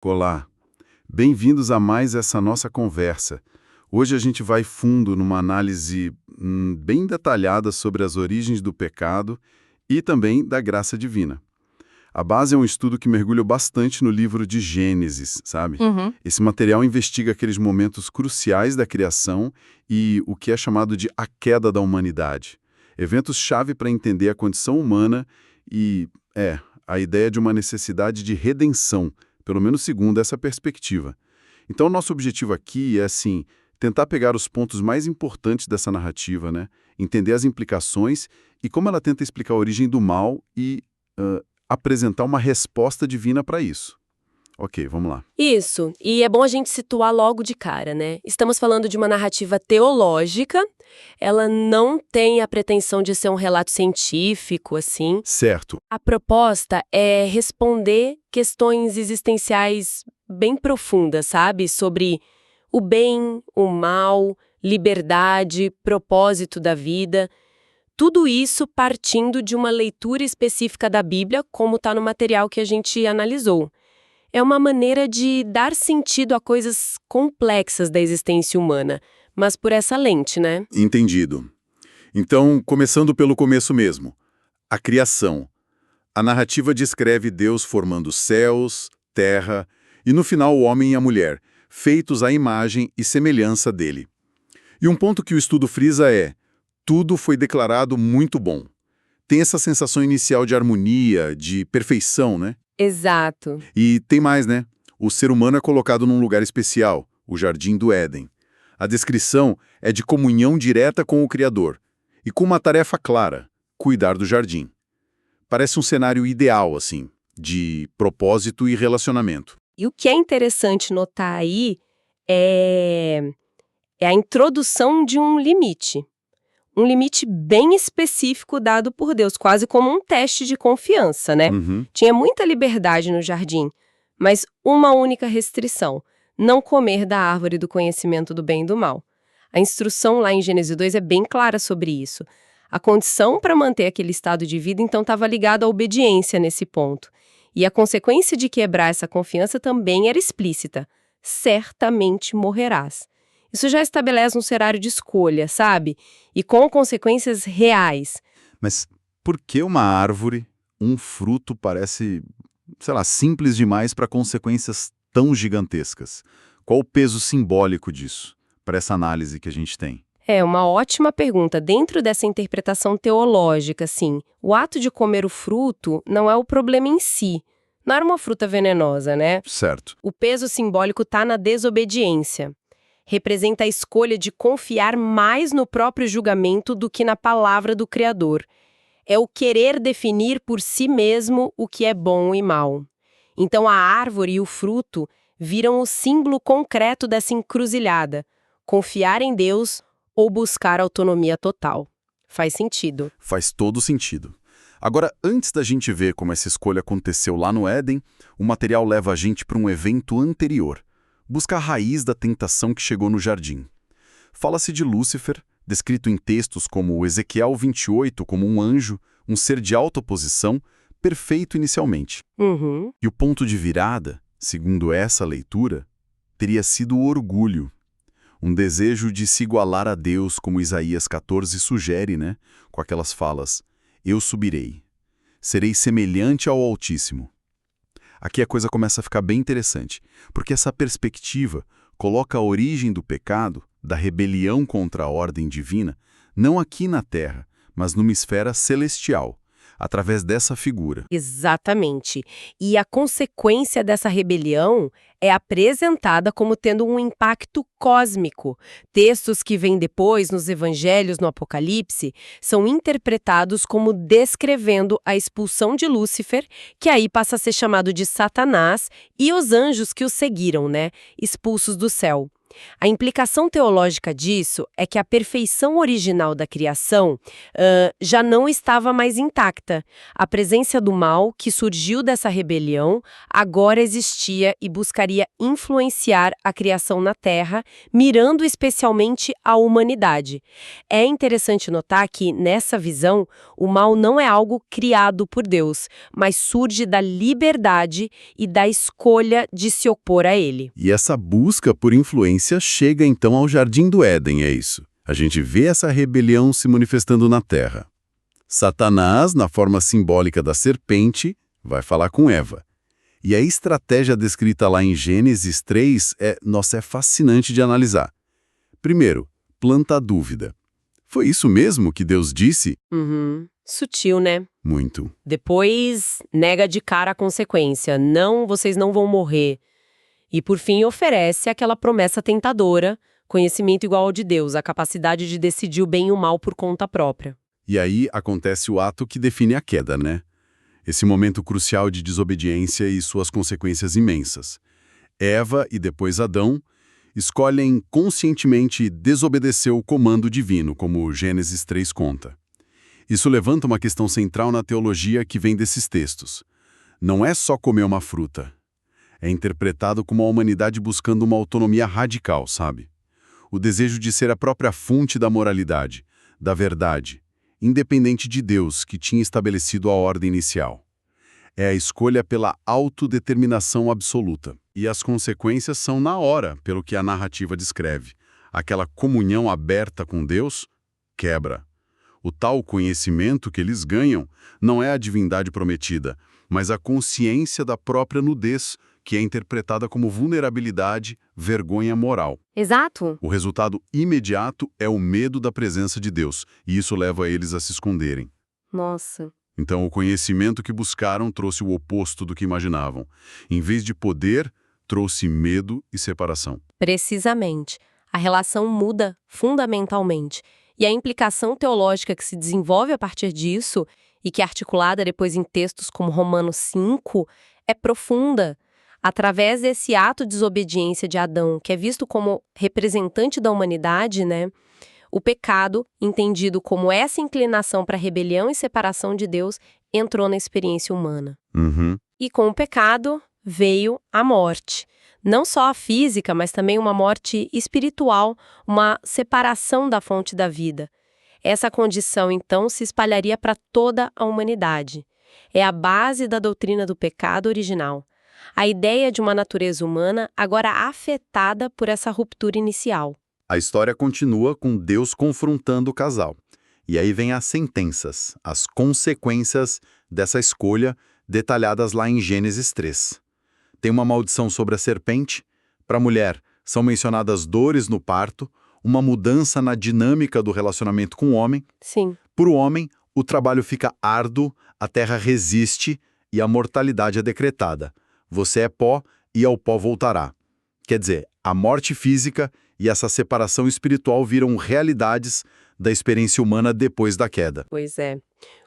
Olá, bem-vindos a mais essa nossa conversa. Hoje a gente vai fundo numa análise bem detalhada sobre as origens do pecado e também da graça divina. A base é um estudo que mergulha bastante no livro de Gênesis, sabe? Uhum. Esse material investiga aqueles momentos cruciais da criação e o que é chamado de a queda da humanidade. Eventos-chave para entender a condição humana e, a ideia de uma necessidade de redenção, pelo menos segundo essa perspectiva. Então, nosso objetivo aqui é, assim, tentar pegar os pontos mais importantes dessa narrativa, né? Entender as implicações e como ela tenta explicar a origem do mal e apresentar uma resposta divina para isso. Ok, vamos lá. Isso, e é bom a gente situar logo de cara, né? Estamos falando de uma narrativa teológica, ela não tem a pretensão de ser um relato científico, assim. Certo. A proposta é responder questões existenciais bem profundas, sabe? Sobre o bem, o mal, liberdade, propósito da vida. Tudo isso partindo de uma leitura específica da Bíblia, como está no material que a gente analisou. É uma maneira de dar sentido a coisas complexas da existência humana, mas por essa lente, né? Entendido. Então, começando pelo começo mesmo. A criação. A narrativa descreve Deus formando céus, terra e, no final, o homem e a mulher, feitos à imagem e semelhança dele. E um ponto que o estudo frisa é: tudo foi declarado muito bom. Tem essa sensação inicial de harmonia, de perfeição, né? Exato. E tem mais, né? O ser humano é colocado num lugar especial, o Jardim do Éden. A descrição é de comunhão direta com o Criador e com uma tarefa clara: cuidar do jardim. Parece um cenário ideal, assim, de propósito e relacionamento. E o que é interessante notar aí é a introdução de um limite. Um limite bem específico dado por Deus, quase como um teste de confiança, né? Uhum. Tinha muita liberdade no jardim, mas uma única restrição: não comer da árvore do conhecimento do bem e do mal. A instrução lá em Gênesis 2 é bem clara sobre isso. A condição para manter aquele estado de vida, então, estava ligada à obediência nesse ponto. E a consequência de quebrar essa confiança também era explícita: certamente morrerás. Isso já estabelece um cenário de escolha, sabe? E com consequências reais. Mas por que uma árvore, um fruto parece, sei lá, simples demais para consequências tão gigantescas? Qual o peso simbólico disso, para essa análise que a gente tem? É uma ótima pergunta. Dentro dessa interpretação teológica, assim, o ato de comer o fruto não é o problema em si. Não era uma fruta venenosa, né? Certo. O peso simbólico está na desobediência. Representa a escolha de confiar mais no próprio julgamento do que na palavra do Criador. É o querer definir por si mesmo o que é bom e mal. Então a árvore e o fruto viram o símbolo concreto dessa encruzilhada: confiar em Deus ou buscar autonomia total. Faz sentido. Faz todo sentido. Agora, antes da gente ver como essa escolha aconteceu lá no Éden, o material leva a gente para um evento anterior. Busca a raiz da tentação que chegou no jardim. Fala-se de Lúcifer, descrito em textos como Ezequiel 28 como um anjo, um ser de alta posição, perfeito inicialmente. Uhum. E o ponto de virada, segundo essa leitura, teria sido o orgulho. Um desejo de se igualar a Deus, como Isaías 14 sugere, né? Com aquelas falas: eu subirei, serei semelhante ao Altíssimo. Aqui a coisa começa a ficar bem interessante, porque essa perspectiva coloca a origem do pecado, da rebelião contra a ordem divina, não aqui na Terra, mas numa esfera celestial, através dessa figura. Exatamente. E a consequência dessa rebelião é apresentada como tendo um impacto cósmico. Textos que vêm depois, nos Evangelhos, no Apocalipse, são interpretados como descrevendo a expulsão de Lúcifer, que aí passa a ser chamado de Satanás, e os anjos que o seguiram, né? Expulsos do céu. A implicação teológica disso é que a perfeição original da criação já não estava mais intacta. A presença do mal, que surgiu dessa rebelião, agora existia e buscaria influenciar a criação na Terra, mirando especialmente a humanidade. É interessante notar que, nessa visão, o mal não é algo criado por Deus, mas surge da liberdade e da escolha de se opor a ele. E essa busca por influência chega então ao Jardim do Éden, é isso. A gente vê essa rebelião se manifestando na Terra. Satanás, na forma simbólica da serpente, vai falar com Eva. E a estratégia descrita lá em Gênesis 3 é fascinante de analisar. Primeiro, planta a dúvida. Foi isso mesmo que Deus disse? Sutil, né? Muito. Depois, nega de cara a consequência. Não, vocês não vão morrer. E, por fim, oferece aquela promessa tentadora, conhecimento igual ao de Deus, a capacidade de decidir o bem e o mal por conta própria. E aí acontece o ato que define a queda, né? Esse momento crucial de desobediência e suas consequências imensas. Eva e depois Adão escolhem conscientemente desobedecer o comando divino, como Gênesis 3 conta. Isso levanta uma questão central na teologia que vem desses textos. Não é só comer uma fruta. É interpretado como a humanidade buscando uma autonomia radical, sabe? O desejo de ser a própria fonte da moralidade, da verdade, independente de Deus, que tinha estabelecido a ordem inicial. É a escolha pela autodeterminação absoluta. E as consequências são na hora, pelo que a narrativa descreve. Aquela comunhão aberta com Deus quebra. O tal conhecimento que eles ganham não é a divindade prometida, mas a consciência da própria nudez, que é interpretada como vulnerabilidade, vergonha moral. Exato. O resultado imediato é o medo da presença de Deus, e isso leva eles a se esconderem. Nossa. Então, o conhecimento que buscaram trouxe o oposto do que imaginavam. Em vez de poder, trouxe medo e separação. Precisamente. A relação muda fundamentalmente. E a implicação teológica que se desenvolve a partir disso, e que é articulada depois em textos como Romanos 5, é profunda. Através desse ato de desobediência de Adão, que é visto como representante da humanidade, né? O pecado, entendido como essa inclinação para rebelião e separação de Deus, entrou na experiência humana. E com o pecado veio a morte. Não só a física, mas também uma morte espiritual, uma separação da fonte da vida. Essa condição, então, se espalharia para toda a humanidade. É a base da doutrina do pecado original. A ideia de uma natureza humana agora afetada por essa ruptura inicial. A história continua com Deus confrontando o casal. E aí vem as sentenças, as consequências dessa escolha detalhadas lá em Gênesis 3. Tem uma maldição sobre a serpente. Para a mulher, são mencionadas dores no parto, uma mudança na dinâmica do relacionamento com o homem. Sim. Para o homem, o trabalho fica árduo, a terra resiste e a mortalidade é decretada. Você é pó e ao pó voltará. Quer dizer, a morte física e essa separação espiritual viram realidades da experiência humana depois da queda. Pois é.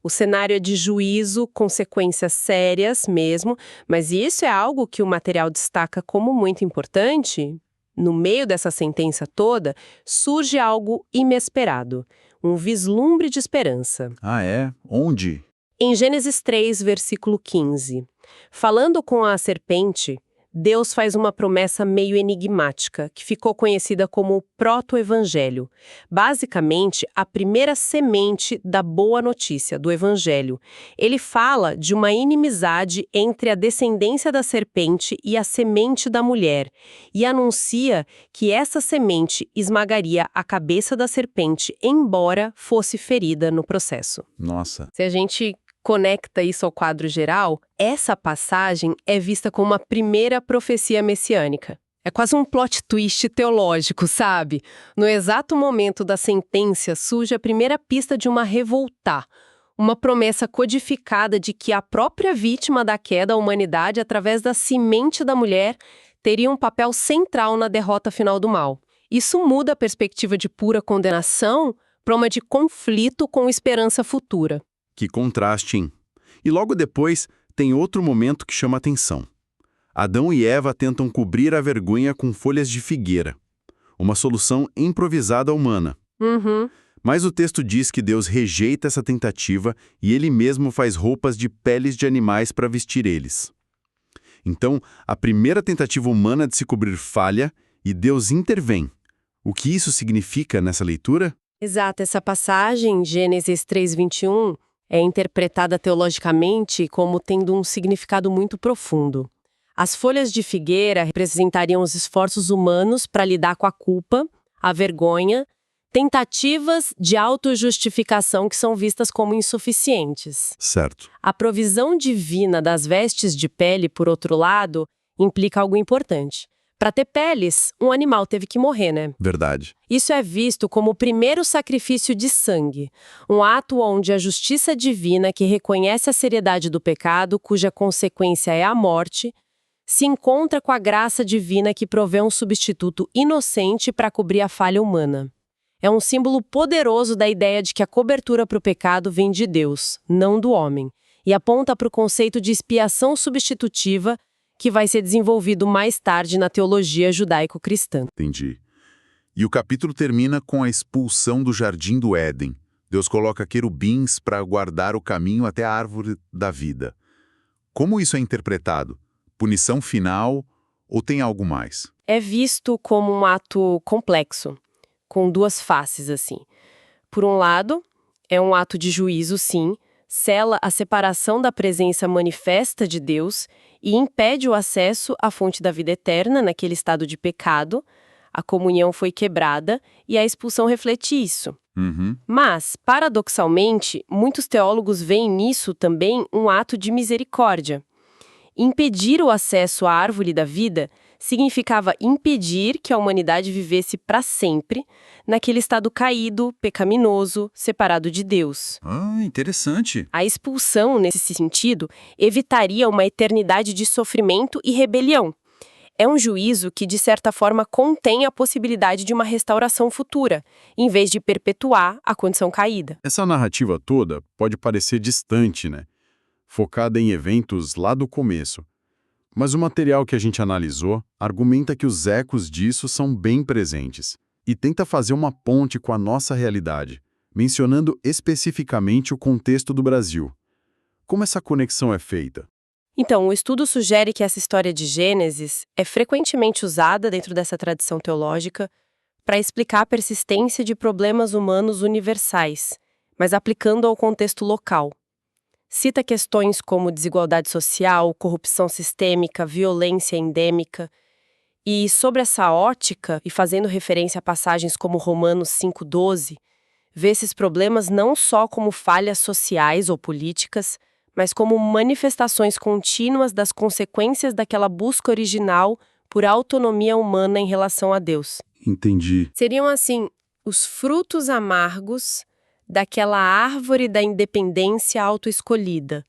O cenário é de juízo, consequências sérias mesmo, mas isso é algo que o material destaca como muito importante. No meio dessa sentença toda, surge algo inesperado, um vislumbre de esperança. Ah, é? Onde? Em Gênesis 3, versículo 15, falando com a serpente, Deus faz uma promessa meio enigmática, que ficou conhecida como o proto-evangelho. Basicamente, a primeira semente da boa notícia, do evangelho. Ele fala de uma inimizade entre a descendência da serpente e a semente da mulher, e anuncia que essa semente esmagaria a cabeça da serpente, embora fosse ferida no processo. Nossa. Se a gente conecta isso ao quadro geral, essa passagem é vista como uma primeira profecia messiânica. É quase um plot twist teológico, sabe? No exato momento da sentença surge a primeira pista de uma revolta, uma promessa codificada de que a própria vítima da queda à humanidade, através da semente da mulher, teria um papel central na derrota final do mal. Isso muda a perspectiva de pura condenação para uma de conflito com esperança futura. Que contraste, hein? E logo depois tem outro momento que chama atenção. Adão e Eva tentam cobrir a vergonha com folhas de figueira. uma solução improvisada humana. Uhum. Mas o texto diz que Deus rejeita essa tentativa e ele mesmo faz roupas de peles de animais para vestir eles. Então, a primeira tentativa humana de se cobrir falha e Deus intervém. O que isso significa nessa leitura? Exato, essa passagem, Gênesis 3:21, é interpretada teologicamente como tendo um significado muito profundo. As folhas de figueira representariam os esforços humanos para lidar com a culpa, a vergonha, tentativas de autojustificação que são vistas como insuficientes. Certo. A provisão divina das vestes de pele, por outro lado, implica algo importante. Para ter peles, um animal teve que morrer, né? Verdade. Isso é visto como o primeiro sacrifício de sangue, um ato onde a justiça divina, que reconhece a seriedade do pecado, cuja consequência é a morte, se encontra com a graça divina que provê um substituto inocente para cobrir a falha humana. É um símbolo poderoso da ideia de que a cobertura para o pecado vem de Deus, não do homem, e aponta para o conceito de expiação substitutiva que vai ser desenvolvido mais tarde na teologia judaico-cristã. Entendi. E o capítulo termina com a expulsão do jardim do Éden. Deus coloca querubins para guardar o caminho até a árvore da vida. Como isso é interpretado? Punição final ou tem algo mais? É visto como um ato complexo, com duas faces, assim. Por um lado, é um ato de juízo, sim, sela a separação da presença manifesta de Deus e impede o acesso à fonte da vida eterna naquele estado de pecado. A comunhão foi quebrada e a expulsão reflete isso. Mas, paradoxalmente, muitos teólogos veem nisso também um ato de misericórdia. Impedir o acesso à árvore da vida significava impedir que a humanidade vivesse para sempre naquele estado caído, pecaminoso, separado de Deus. Interessante. A expulsão, nesse sentido, evitaria uma eternidade de sofrimento e rebelião. É um juízo que, de certa forma, contém a possibilidade de uma restauração futura, em vez de perpetuar a condição caída. Essa narrativa toda pode parecer distante, né? Focada em eventos lá do começo. Mas o material que a gente analisou argumenta que os ecos disso são bem presentes e tenta fazer uma ponte com a nossa realidade, mencionando especificamente o contexto do Brasil. Como essa conexão é feita? Então, o estudo sugere que essa história de Gênesis é frequentemente usada dentro dessa tradição teológica para explicar a persistência de problemas humanos universais, mas aplicando ao contexto local. Cita questões como desigualdade social, corrupção sistêmica, violência endêmica. E sobre essa ótica, e fazendo referência a passagens como Romanos 5,12, vê esses problemas não só como falhas sociais ou políticas, mas como manifestações contínuas das consequências daquela busca original por autonomia humana em relação a Deus. Entendi. Seriam, assim, os frutos amargos daquela árvore da independência autoescolhida,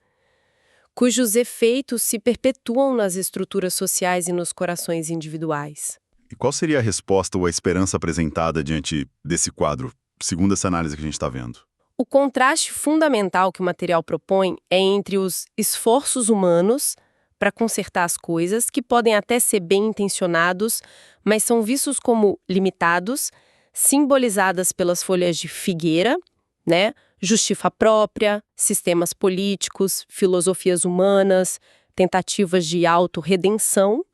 cujos efeitos se perpetuam nas estruturas sociais e nos corações individuais. E qual seria a resposta ou a esperança apresentada diante desse quadro, segundo essa análise que a gente está vendo? O contraste fundamental que o material propõe é entre os esforços humanos para consertar as coisas, que podem até ser bem intencionados, mas são vistos como limitados, simbolizadas pelas folhas de figueira, né? Justiça própria, sistemas políticos, filosofias humanas, tentativas de autorredenção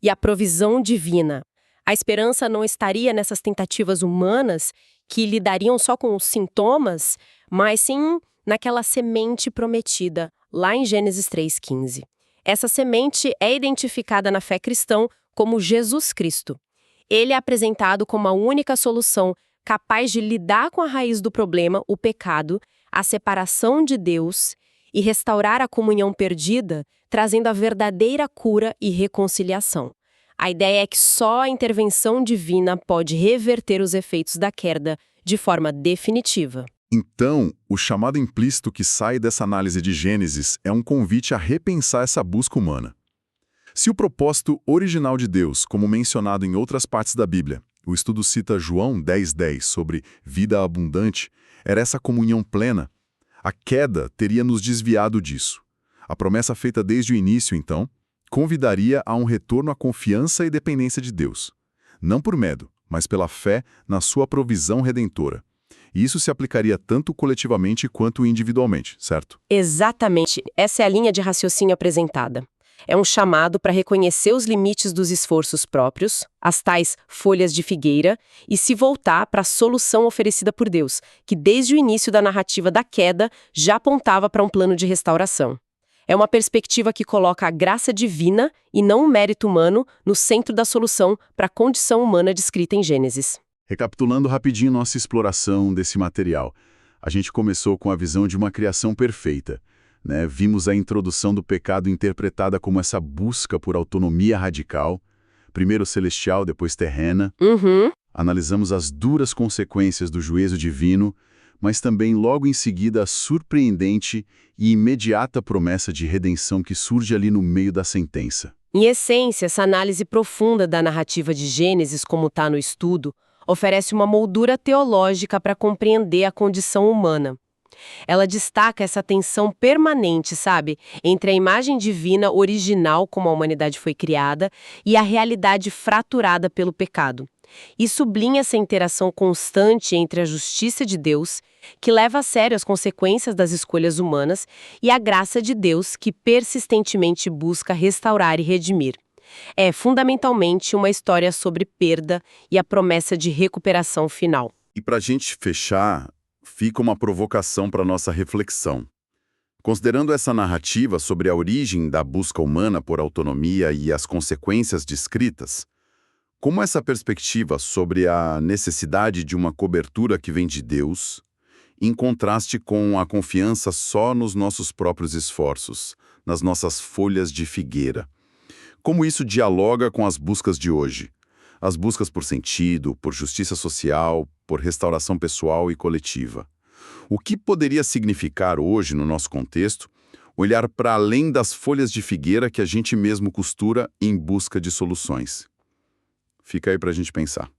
e a provisão divina. A esperança não estaria nessas tentativas humanas que lidariam só com os sintomas, mas sim naquela semente prometida, lá em Gênesis 3,15. Essa semente é identificada na fé cristã como Jesus Cristo. Ele é apresentado como a única solução capaz de lidar com a raiz do problema, o pecado, a separação de Deus e restaurar a comunhão perdida, trazendo a verdadeira cura e reconciliação. A ideia é que só a intervenção divina pode reverter os efeitos da queda de forma definitiva. Então, o chamado implícito que sai dessa análise de Gênesis é um convite a repensar essa busca humana. Se o propósito original de Deus, como mencionado em outras partes da Bíblia, o estudo cita João 10,10 sobre vida abundante, era essa comunhão plena, a queda teria nos desviado disso. A promessa feita desde o início, então, convidaria a um retorno à confiança e dependência de Deus. Não por medo, mas pela fé na sua provisão redentora. E isso se aplicaria tanto coletivamente quanto individualmente, certo? Exatamente, essa é a linha de raciocínio apresentada. É um chamado para reconhecer os limites dos esforços próprios, as tais folhas de figueira, e se voltar para a solução oferecida por Deus, que desde o início da narrativa da queda já apontava para um plano de restauração. É uma perspectiva que coloca a graça divina, e não o mérito humano, no centro da solução para a condição humana descrita em Gênesis. Recapitulando rapidinho nossa exploração desse material, a gente começou com a visão de uma criação perfeita, né? Vimos a introdução do pecado interpretada como essa busca por autonomia radical, primeiro celestial, depois terrena. Analisamos as duras consequências do juízo divino, mas também logo em seguida a surpreendente e imediata promessa de redenção que surge ali no meio da sentença. Em essência, essa análise profunda da narrativa de Gênesis, como está no estudo, oferece uma moldura teológica para compreender a condição humana. Ela destaca essa tensão permanente, sabe, entre a imagem divina original como a humanidade foi criada e a realidade fraturada pelo pecado. E sublinha essa interação constante entre a justiça de Deus, que leva a sério as consequências das escolhas humanas, e a graça de Deus, que persistentemente busca restaurar e redimir. É fundamentalmente uma história sobre perda e a promessa de recuperação final. E para a gente fechar, fica uma provocação para nossa reflexão. Considerando essa narrativa sobre a origem da busca humana por autonomia e as consequências descritas, como essa perspectiva sobre a necessidade de uma cobertura que vem de Deus, em contraste com a confiança só nos nossos próprios esforços, nas nossas folhas de figueira? Como isso dialoga com as buscas de hoje? As buscas por sentido, por justiça social, por restauração pessoal e coletiva. O que poderia significar hoje, no nosso contexto, olhar para além das folhas de figueira que a gente mesmo costura em busca de soluções? Fica aí para a gente pensar.